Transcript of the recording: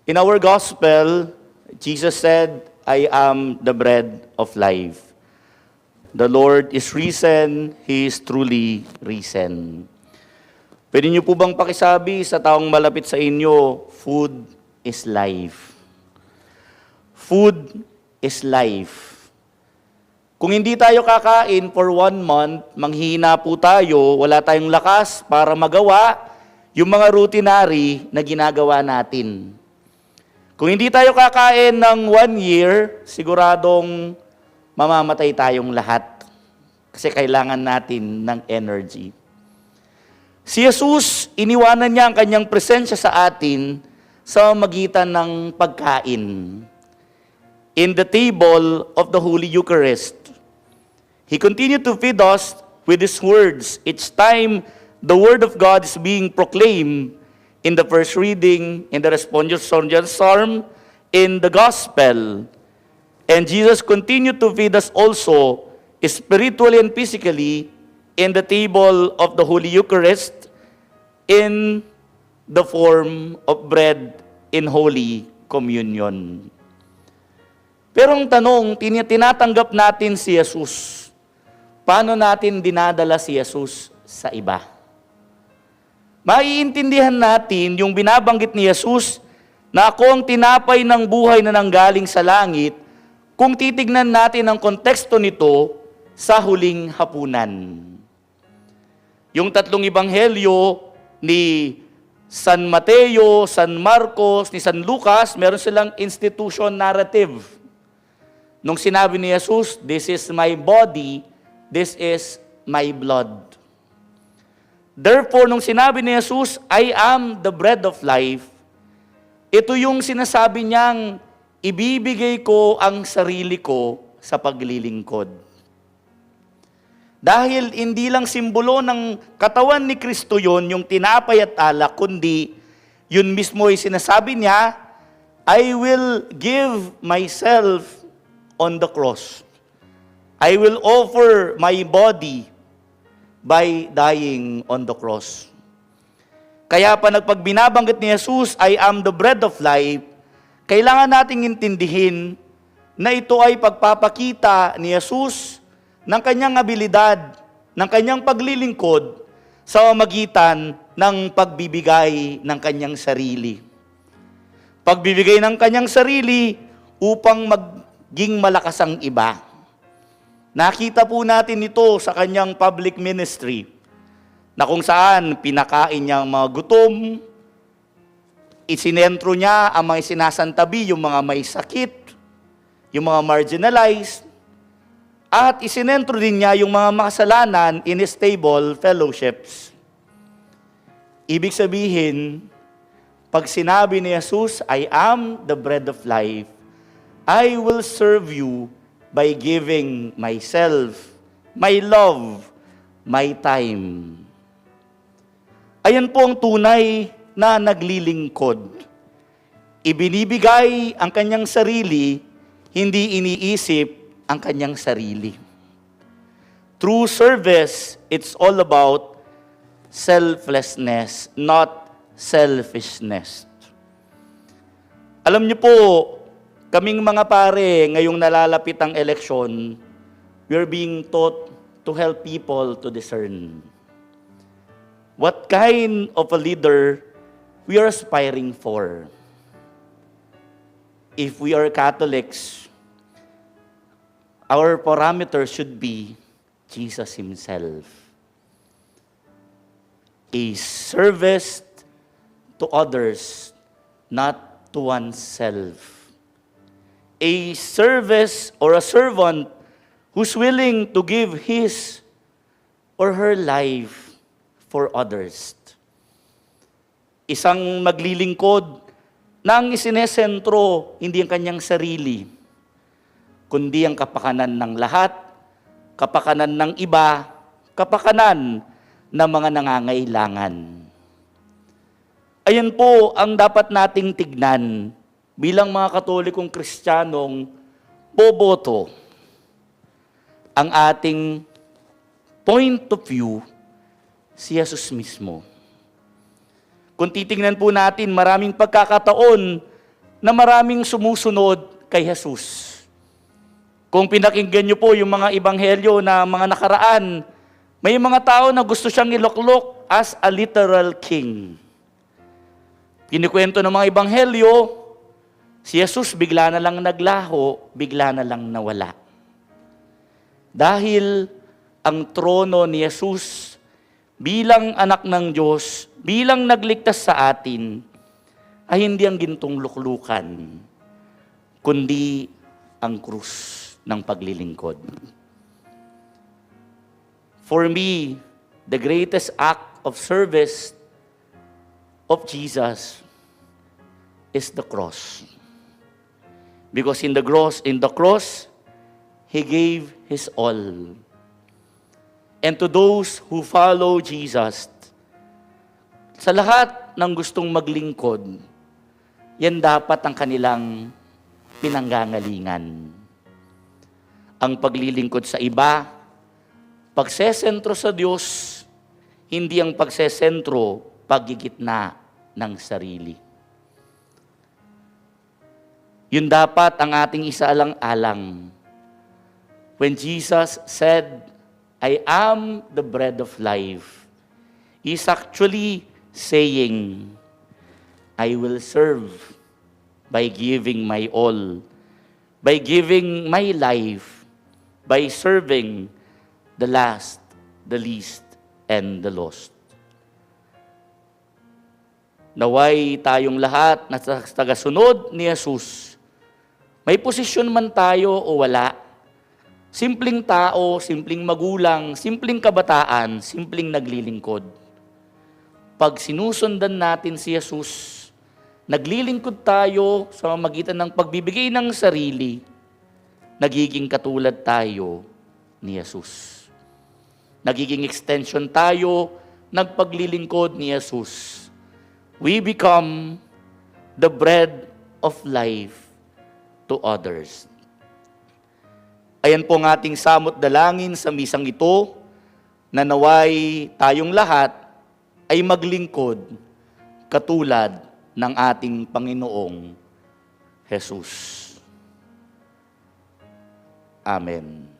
In our gospel, Jesus said, I am the bread of life. The Lord is risen, He is truly risen. Pwede niyo po bang pakisabi sa taong malapit sa inyo, food is life. Food is life. Kung hindi tayo kakain for 1 month, manghihina po tayo, wala tayong lakas para magawa yung mga routinary na ginagawa natin. Kung hindi tayo kakain ng 1 year, siguradong mamamatay tayong lahat kasi kailangan natin ng energy. Si Jesus, iniwanan niya ang kanyang presensya sa atin sa magitan ng pagkain. In the table of the Holy Eucharist, He continued to feed us with His words. Each time the Word of God is being proclaimed in the first reading, in the responsorial psalm, in the Gospel. And Jesus continued to feed us also spiritually and physically in the table of the Holy Eucharist in the form of bread in Holy Communion. Pero ang tanong, tinatanggap natin si Jesus. Paano natin dinadala si Jesus sa iba? Maiintindihan natin yung binabanggit ni Jesus na ako ang tinapay ng buhay na nanggaling sa langit kung titignan natin ang konteksto nito sa huling hapunan. Yung 3 ebanghelyo ni San Mateo, San Marcos, ni San Lucas, meron silang institution narrative. Nung sinabi ni Jesus, this is my body, this is my blood. Therefore, nung sinabi ni Jesus, I am the bread of life, ito yung sinasabi niyang, ibibigay ko ang sarili ko sa paglilingkod. Dahil hindi lang simbolo ng katawan ni Kristo yon yung tinapay at alak, kundi yun mismo ay sinasabi niya, I will give myself on the cross. I will offer my body by dying on the cross. Kaya pa nagpagbinabanggit ni Jesus, I am the bread of life, kailangan nating intindihin na ito ay pagpapakita ni Jesus ng kanyang abilidad, ng kanyang paglilingkod sa magitan ng pagbibigay ng kanyang sarili. Pagbibigay ng kanyang sarili upang maging malakas ang iba. Nakita po natin ito sa kanyang public ministry na kung saan pinakain niya ang mga gutom, isinentro niya ang mga sinasantabi, yung mga may sakit, yung mga marginalized, at isinentro din niya yung mga makasalanan in His table fellowships. Ibig sabihin, pag sinabi ni Jesus, I am the bread of life, I will serve you by giving myself, my love, my time. Ayan po ang tunay na naglilingkod. Ibinibigay ang kanyang sarili, hindi iniisip ang kanyang sarili. True service, it's all about selflessness, not selfishness. Alam niyo po, kaming mga pare, ngayong nalalapit ang eleksyon, we're being taught to help people to discern. What kind of a leader we are aspiring for? If we are Catholics, our parameter should be Jesus Himself. A service to others, not to oneself. A service or a servant who's willing to give his or her life for others. Isang maglilingkod na ang isinesentro hindi ang kanyang sarili, kundi ang kapakanan ng lahat, kapakanan ng iba, kapakanan ng mga nangangailangan. Ayan po ang dapat nating tignan bilang mga Katolikong Kristiyanong boboto. Ang ating point of view, si Jesus mismo. Kung titingnan po natin, maraming pagkakataon na maraming sumusunod kay Jesus. Kung pinakinggan niyo po yung mga ebanghelyo na mga nakaraan, may mga tao na gusto siyang iluklok as a literal king. Kinikwento ng mga ebanghelyo, si Jesus bigla na lang naglaho, bigla na lang nawala. Dahil ang trono ni Jesus bilang anak ng Diyos, bilang nagligtas sa atin, ay hindi ang gintong luklukan, kundi ang krus ng paglilingkod. For me, the greatest act of service of Jesus is the cross. Because in the cross, He gave His all. And to those who follow Jesus, sa lahat ng gustong maglingkod, yan dapat ang kanilang pinanggagalingan. Ang paglilingkod sa iba, pagsesentro sa Diyos, hindi ang pagsesentro, paggigitna ng sarili. Yun dapat ang ating isaalang-alang. When Jesus said, I am the bread of life, He's actually saying, I will serve by giving my all, by giving my life, by serving the last, the least, and the lost. Naway tayong lahat na tagasunod ni Jesus, may posisyon man tayo o wala, simpleng tao, simpleng magulang, simpleng kabataan, simpleng naglilingkod. Pag sinusundan natin si Jesus, naglilingkod tayo sa pamamagitan ng pagbibigay ng sarili, nagiging katulad tayo ni Jesus. Nagiging extension tayo ng paglilingkod ni Jesus. We become the bread of life to others. Ayan po ang ating samot dalangin sa misang ito, na naway tayong lahat ay maglingkod katulad ng ating Panginoong Jesus. Amen.